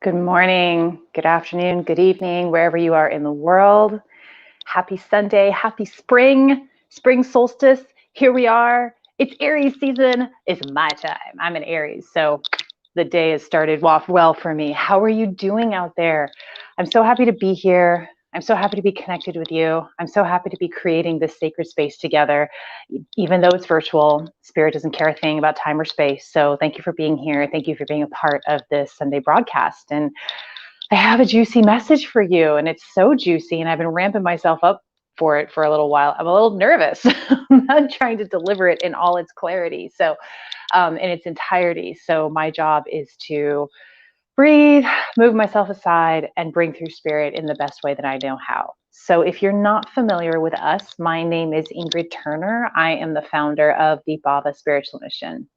Good morning, good afternoon, good evening, wherever you are in the world. Happy Sunday, happy spring solstice. Here we are. It's Aries season. It's my time. I'm an Aries, so the day has started off well for me. How are you doing out there? I'm so happy to be here. I'm so happy to be connected with you. I'm so happy to be creating this sacred space together. Even though it's virtual, Spirit doesn't care a thing about time or space. So thank you for being here. Thank you for being a part of this Sunday broadcast. And I have a juicy message for you, and it's so juicy, and I've been ramping myself up for it for a little while. I'm a little nervous. I'm not trying to deliver it in all its clarity, so in its entirety. So my job is to breathe, move myself aside, and bring through spirit in the best way that I know how. So if you're not familiar with us, my name is Ingrid Turner. I am the founder of the Bhava Spiritual Mission.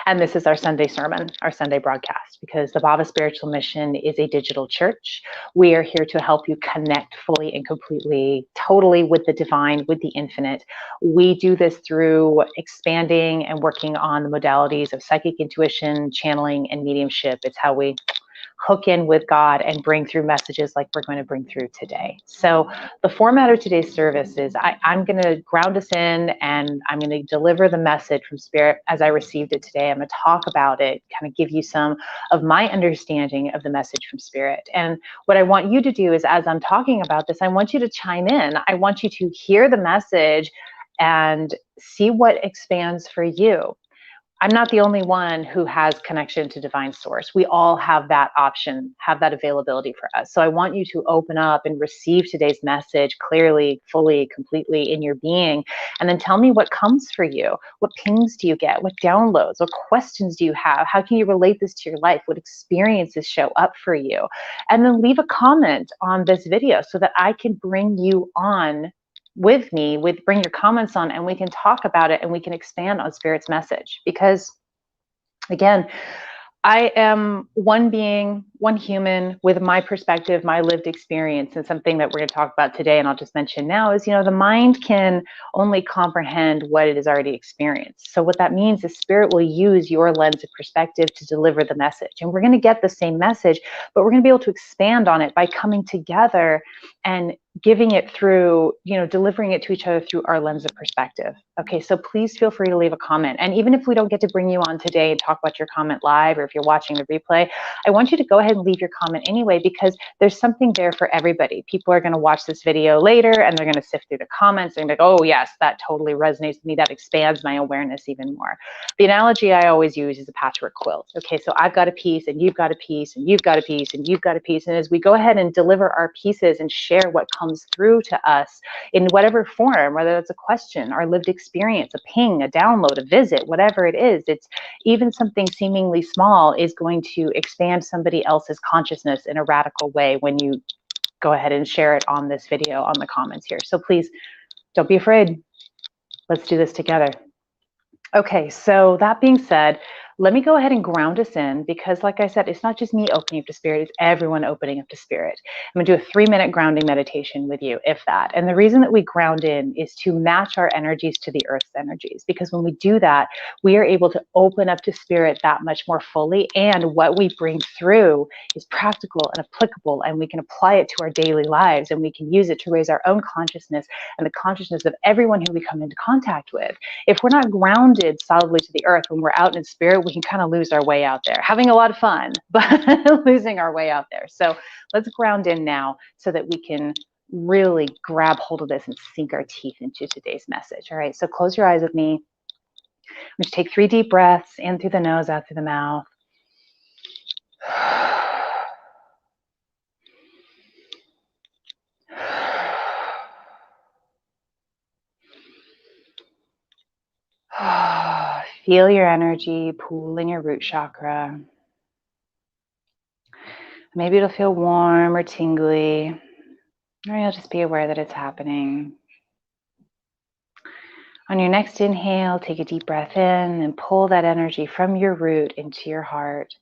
And this is our Sunday sermon, our Sunday broadcast, because the Bhava Spiritual Mission is a digital church. We are here to help you connect fully and completely, totally with the divine, with the infinite. We do this through expanding and working on the modalities of psychic intuition, channeling, and mediumship. It's how we hook in with God and bring through messages like we're going to bring through today. So the format of today's service is I'm going to ground us in, and I'm going to deliver the message from Spirit as I received it today. I'm going to talk about it, kind of give you some of my understanding of the message from Spirit. And what I want you to do is, as I'm talking about this, I want you to chime in. I want you to hear the message and see what expands for you. I'm not the only one who has connection to divine source. We all have that option, have that availability for us. So I want you to open up and receive today's message clearly, fully, completely in your being. And then tell me what comes for you. What pings do you get? What downloads? What questions do you have? How can you relate this to your life? What experiences show up for you? And then leave a comment on this video so that I can bring you on with me, bring your comments on, and we can talk about it and we can expand on Spirit's message. Because again, I am one being, one human with my perspective, my lived experience, and something that we're going to talk about today, and I'll just mention now, is, the mind can only comprehend what it has already experienced. So what that means is Spirit will use your lens of perspective to deliver the message. And we're going to get the same message, but we're going to be able to expand on it by coming together and giving it through, delivering it to each other through our lens of perspective. Okay, so please feel free to leave a comment. And even if we don't get to bring you on today and talk about your comment live, or if you're watching the replay, I want you to go ahead and leave your comment anyway, because there's something there for everybody. People are going to watch this video later and they're going to sift through the comments and be like, oh yes, that totally resonates with me. That expands my awareness even more. The analogy I always use is a patchwork quilt. Okay, so I've got a piece and you've got a piece and you've got a piece and you've got a piece. And as we go ahead and deliver our pieces and share what comes through to us in whatever form, whether it's a question, our lived experience, a ping, a download, a visit, whatever it is, it's even something seemingly small is going to expand somebody else's consciousness in a radical way when you go ahead and share it on this video, on the comments here. So please don't be afraid. Let's do this together. Okay, so that being said, let me go ahead and ground us in, because like I said, it's not just me opening up to Spirit, it's everyone opening up to Spirit. I'm gonna do a 3-minute grounding meditation with you, if that. And the reason that we ground in is to match our energies to the Earth's energies, because when we do that, we are able to open up to Spirit that much more fully, and what we bring through is practical and applicable, and we can apply it to our daily lives, and we can use it to raise our own consciousness and the consciousness of everyone who we come into contact with. If we're not grounded solidly to the earth, when we're out in spirit, we can kind of lose our way out there, having a lot of fun, but losing our way out there. So let's ground in now so that we can really grab hold of this and sink our teeth into today's message. All right, so close your eyes with me. I'm going to take 3 deep breaths, in through the nose, out through the mouth. Feel your energy pool in your root chakra. Maybe it'll feel warm or tingly, or you'll just be aware that it's happening. On your next inhale, take a deep breath in and pull that energy from your root into your heart.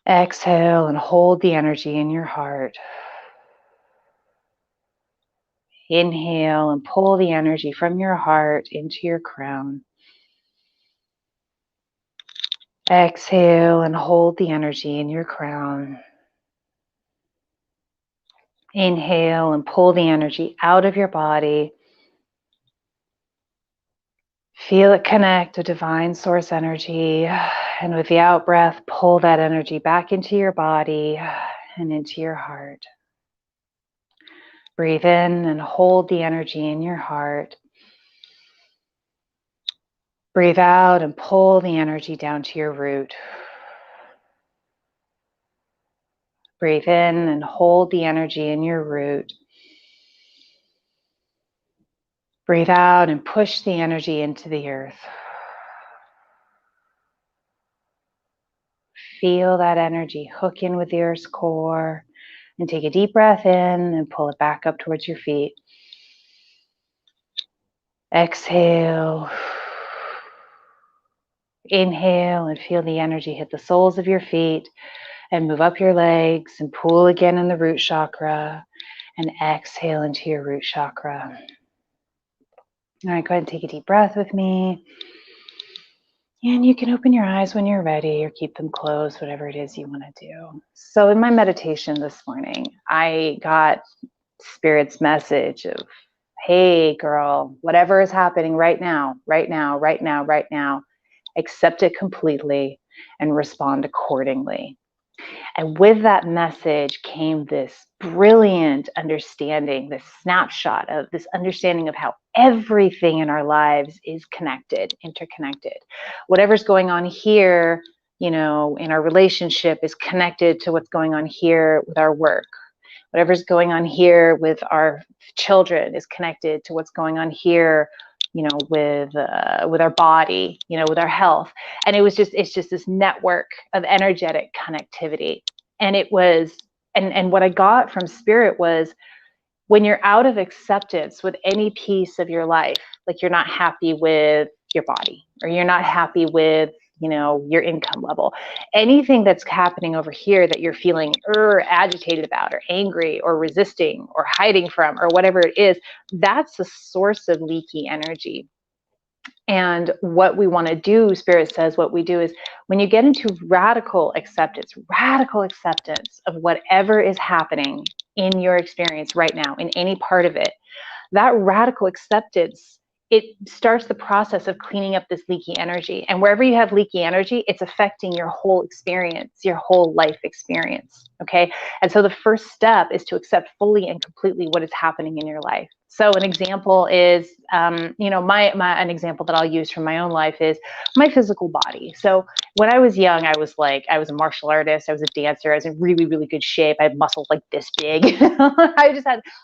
Exhale and hold the energy in your heart. Inhale and pull the energy from your heart into your crown. Exhale and hold the energy in your crown. Inhale and pull the energy out of your body. Feel it connect to divine source energy. And with the out breath, pull that energy back into your body and into your heart. Breathe in and hold the energy in your heart. Breathe out and pull the energy down to your root. Breathe in and hold the energy in your root. Breathe out and push the energy into the earth. Feel that energy hook in with the earth's core, and take a deep breath in and pull it back up towards your feet. Exhale. Inhale and feel the energy hit the soles of your feet and move up your legs and pull again in the root chakra, and exhale into your root chakra. All right, go ahead and take a deep breath with me. And you can open your eyes when you're ready or keep them closed, whatever it is you want to do. So in my meditation this morning, I got Spirit's message of, hey girl, whatever is happening right now, accept it completely and respond accordingly. And with that message came this brilliant understanding, this snapshot of this understanding of how everything in our lives is connected, interconnected. Whatever's going on here, in our relationship is connected to what's going on here with our work. Whatever's going on here with our children is connected to what's going on here, with our body, with our health. And it's just this network of energetic connectivity. And it was, and what I got from Spirit was, when you're out of acceptance with any piece of your life, like you're not happy with your body, or you're not happy with, your income level, anything that's happening over here that you're feeling agitated about, or angry, or resisting, or hiding from, or whatever it is, that's a source of leaky energy. And what we want to do, Spirit says, what we do is, when you get into radical acceptance of whatever is happening in your experience right now, in any part of it, that radical acceptance, it starts the process of cleaning up this leaky energy. And wherever you have leaky energy, it's affecting your whole experience, your whole life experience. Okay. And so the first step is to accept fully and completely what is happening in your life. So an example is, an example that I'll use from my own life is my physical body. So when I was young, I was a martial artist. I was a dancer. I was in really, really good shape. I had muscles like this big. I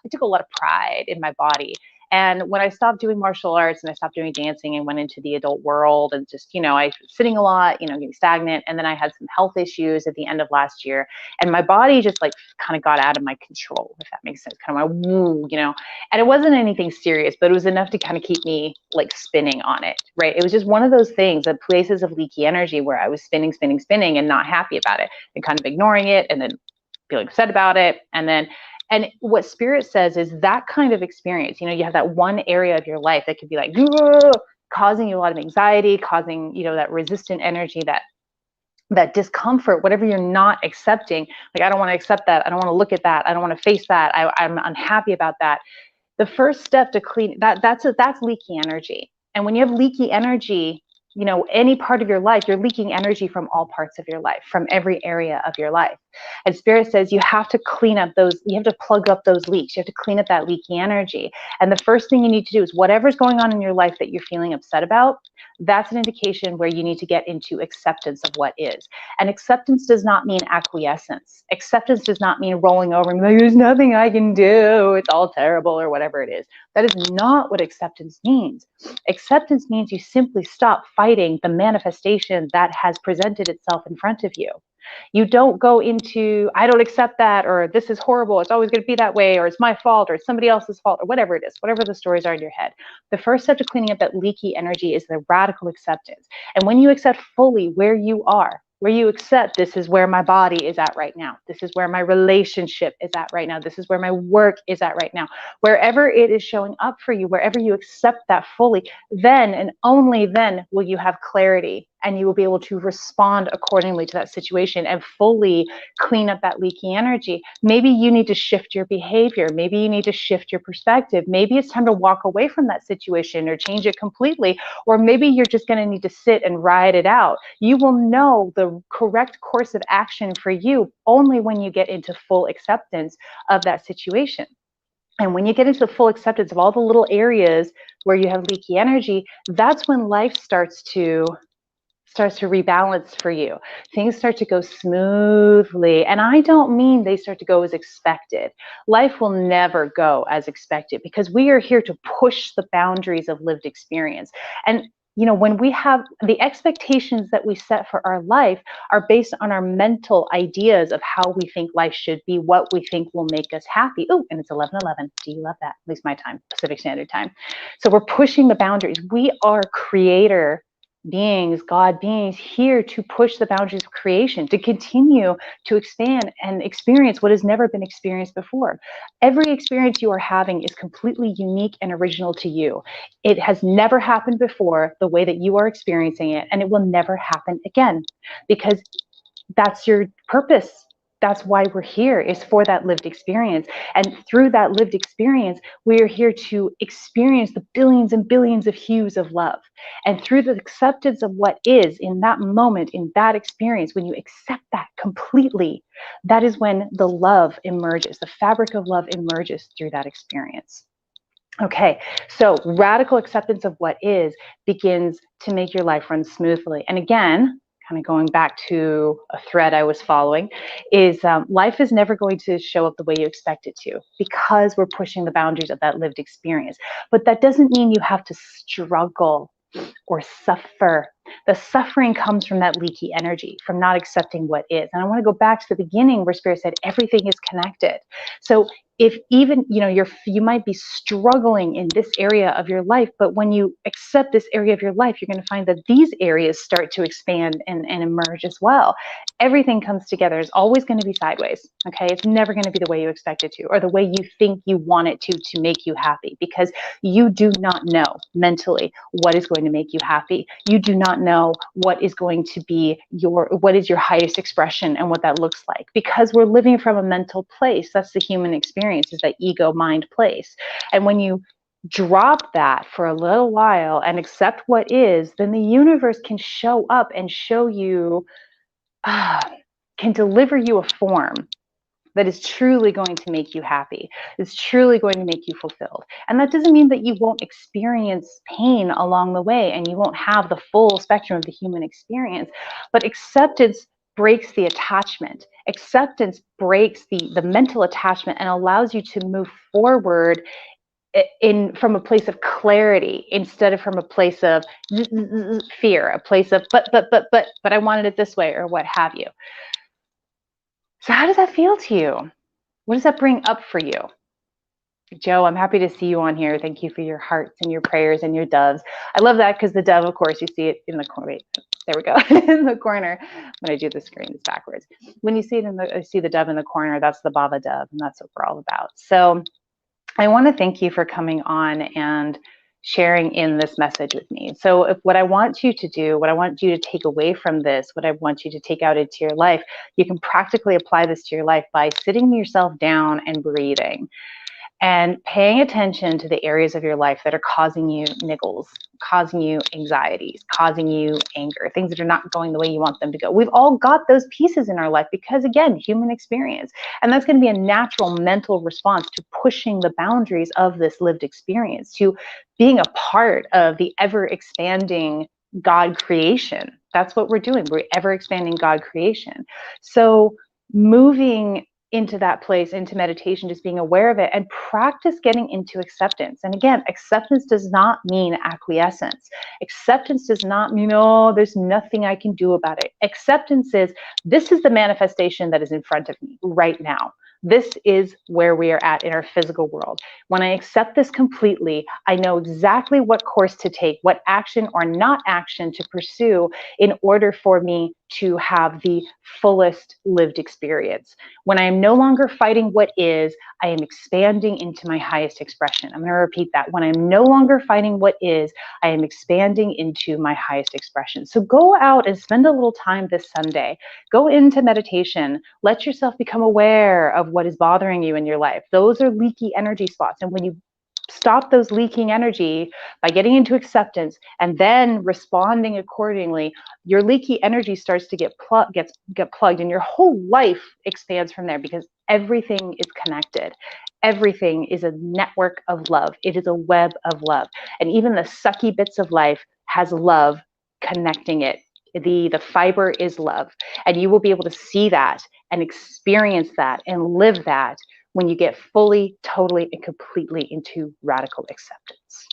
took a lot of pride in my body. And when I stopped doing martial arts and I stopped doing dancing and went into the adult world, and just, I was sitting a lot, getting stagnant. And then I had some health issues at the end of last year, and my body just kind of got out of my control, if that makes sense. Kind of my woo, and it wasn't anything serious, but it was enough to kind of keep me spinning on it, right? It was just one of those things, the places of leaky energy where I was spinning and not happy about it, and kind of ignoring it, and then feeling upset about it. And what Spirit says is that kind of experience, you have that one area of your life that could be causing you a lot of anxiety, causing, that resistant energy, that discomfort, whatever you're not accepting. I don't want to accept that. I don't want to look at that. I don't want to face that. I'm unhappy about that. The first step to clean that's leaky energy. And when you have leaky energy, any part of your life, you're leaking energy from all parts of your life, from every area of your life. And Spirit says you have to clean up you have to plug up those leaks. You have to clean up that leaky energy. And the first thing you need to do is, whatever's going on in your life that you're feeling upset about, that's an indication where you need to get into acceptance of what is. And acceptance does not mean acquiescence. Acceptance does not mean rolling over and there's nothing I can do, it's all terrible, or whatever it is. That is not what acceptance means. Acceptance means you simply stop fighting the manifestation that has presented itself in front of you. You don't go into, I don't accept that, or this is horrible, it's always going to be that way, or it's my fault, or it's somebody else's fault, or whatever it is, whatever the stories are in your head. The first step to cleaning up that leaky energy is the radical acceptance. And when you accept fully where you are, where you accept, this is where my body is at right now, this is where my relationship is at right now, this is where my work is at right now, wherever it is showing up for you, wherever you accept that fully, then and only then will you have clarity and you will be able to respond accordingly to that situation and fully clean up that leaky energy. Maybe you need to shift your behavior. Maybe you need to shift your perspective. Maybe it's time to walk away from that situation or change it completely. Or maybe you're just going to need to sit and ride it out. You will know the correct course of action for you only when you get into full acceptance of that situation. And when you get into the full acceptance of all the little areas where you have leaky energy, that's when life starts to rebalance for you. Things start to go smoothly. And I don't mean they start to go as expected. Life will never go as expected because we are here to push the boundaries of lived experience. And when we have the expectations that we set for our life are based on our mental ideas of how we think life should be, what we think will make us happy. Oh, and it's 11:11. Do you love that? At least my time, Pacific Standard Time. So we're pushing the boundaries. We are creator beings, God beings, here to push the boundaries of creation, to continue to expand and experience what has never been experienced before. Every experience you are having is completely unique and original to you. It has never happened before the way that you are experiencing it, and it will never happen again because that's your purpose. That's why we're here, is for that lived experience. And through that lived experience, we are here to experience the billions and billions of hues of love. And through the acceptance of what is in that moment, in that experience, when you accept that completely, that is when the love emerges, the fabric of love emerges through that experience. Okay, so radical acceptance of what is begins to make your life run smoothly. And again, kind of going back to a thread I was following, is life is never going to show up the way you expect it to because we're pushing the boundaries of that lived experience. But that doesn't mean you have to struggle or suffer. The suffering comes from that leaky energy, from not accepting what is. And I want to go back to the beginning where Spirit said everything is connected. So if even, you might be struggling in this area of your life, but when you accept this area of your life, you're going to find that these areas start to expand and emerge as well. Everything comes together. It's always going to be sideways. Okay. It's never going to be the way you expect it to, or the way you think you want it to make you happy, because you do not know mentally what is going to make you happy. You do not know what is going to be what is your highest expression and what that looks like, because we're living from a mental place. That's the human experience, is that ego mind place. And when you drop that for a little while and accept what is, then the universe can show up and show you, can deliver you a form that is truly going to make you happy, is truly going to make you fulfilled. And that doesn't mean that you won't experience pain along the way and you won't have the full spectrum of the human experience, but acceptance breaks the attachment. Acceptance breaks the mental attachment and allows you to move forward from a place of clarity instead of from a place of fear, a place of but I wanted it this way, or what have you. So how does that feel to you? What does that bring up for you? Joe, I'm happy to see you on here. Thank you for your hearts and your prayers and your doves. I love that because the dove, of course, you see it in the corner. Wait, there we go. In the corner. When I do the screen, it's backwards. When you see it I see the dove in the corner, that's the Bhava dove, and that's what we're all about. So I want to thank you for coming on and sharing in this message with me. So what I want you to do, what I want you to take away from this, what I want you to take out into your life, you can practically apply this to your life by sitting yourself down and breathing and paying attention to the areas of your life that are causing you niggles, causing you anxieties, causing you anger, things that are not going the way you want them to go. We've all got those pieces in our life because, again, human experience. And that's going to be a natural mental response to pushing the boundaries of this lived experience, to being a part of the ever-expanding God creation. That's what we're doing. We're ever-expanding God creation. So moving into that place, into meditation, just being aware of it, and practice getting into acceptance. And again, acceptance does not mean acquiescence. Acceptance does not mean, oh, there's nothing I can do about it. Acceptance is, this is the manifestation that is in front of me right now. This is where we are at in our physical world. When I accept this completely, I know exactly what course to take, what action or not action to pursue in order for me to have the fullest lived experience. When I am no longer fighting what is, I am expanding into my highest expression. I'm going to repeat that. When I'm no longer fighting what is, I am expanding into my highest expression. So go out and spend a little time this Sunday. Go into meditation. Let yourself become aware of what is bothering you in your life. Those are leaky energy spots. And when you stop those leaking energy by getting into acceptance and then responding accordingly, your leaky energy starts to get plugged, and your whole life expands from there, because everything is connected. Everything is a network of love. It is a web of love. And even the sucky bits of life has love connecting it. The fiber is love. And you will be able to see that and experience that and live that when you get fully, totally, and completely into radical acceptance.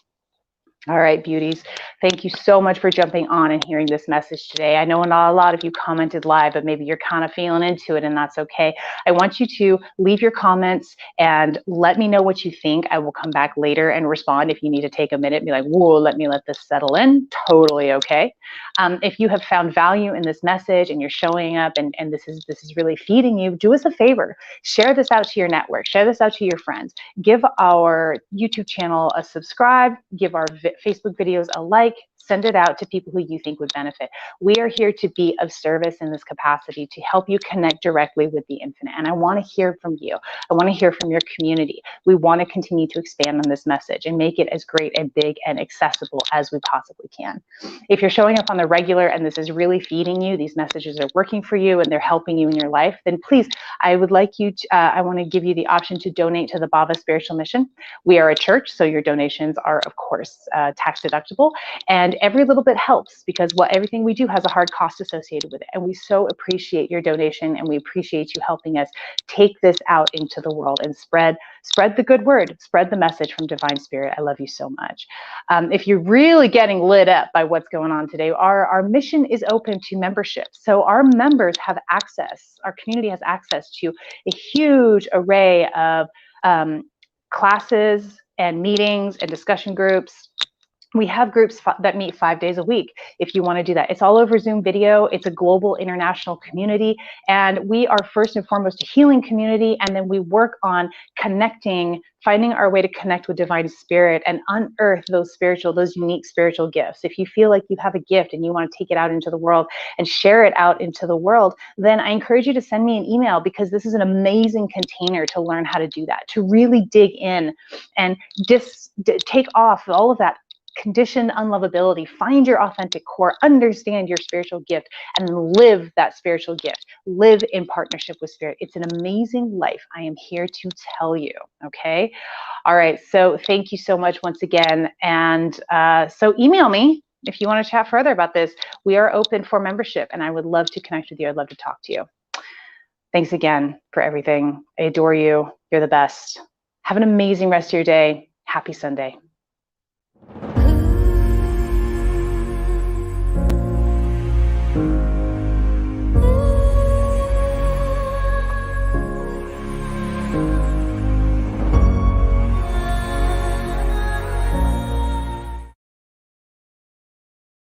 All right, beauties. Thank you so much for jumping on and hearing this message today. I know not a lot of you commented live, but maybe you're kind of feeling into it, and that's okay. I want you to leave your comments and let me know what you think. I will come back later and respond if you need to take a minute and be like, whoa, let this settle in. Totally okay. If you have found value in this message and you're showing up and this is really feeding you, do us a favor. Share this out to your network. Share this out to your friends. Give our YouTube channel a subscribe. Give our Facebook videos a like. Send it out to people who you think would benefit. We are here to be of service in this capacity, to help you connect directly with the infinite. And I want to hear from you. I want to hear from your community. We want to continue to expand on this message and make it as great and big and accessible as we possibly can. If you're showing up on the regular and this is really feeding you, these messages are working for you and they're helping you in your life, then please, I would like you to, I want to give you the option to donate to the Bhava Spiritual Mission. We are a church, so your donations are, of course, tax deductible. And every little bit helps, because everything we do has a hard cost associated with it. And we so appreciate your donation, and we appreciate you helping us take this out into the world and spread the good word, spread the message from Divine Spirit. I love you so much. If you're really getting lit up by what's going on today, our mission is open to membership. So our members have access, our community has access to a huge array of classes and meetings and discussion groups. We have groups that meet 5 days a week if you want to do that. It's all over Zoom video. It's a global international community. And we are first and foremost a healing community. And then we work on connecting, finding our way to connect with Divine Spirit and unearth those unique spiritual gifts. If you feel like you have a gift and you want to take it out into the world and share it out into the world, then I encourage you to send me an email, because this is an amazing container to learn how to do that, to really dig in and take off all of that conditioned unlovability, find your authentic core, understand your spiritual gift, and live that spiritual gift. Live in partnership with Spirit. It's an amazing life. I am here to tell you, okay? All right, so thank you so much once again. And so email me if you want to chat further about this. We are open for membership, and I would love to connect with you. I'd love to talk to you. Thanks again for everything. I adore you. You're the best. Have an amazing rest of your day. Happy Sunday. Thank you.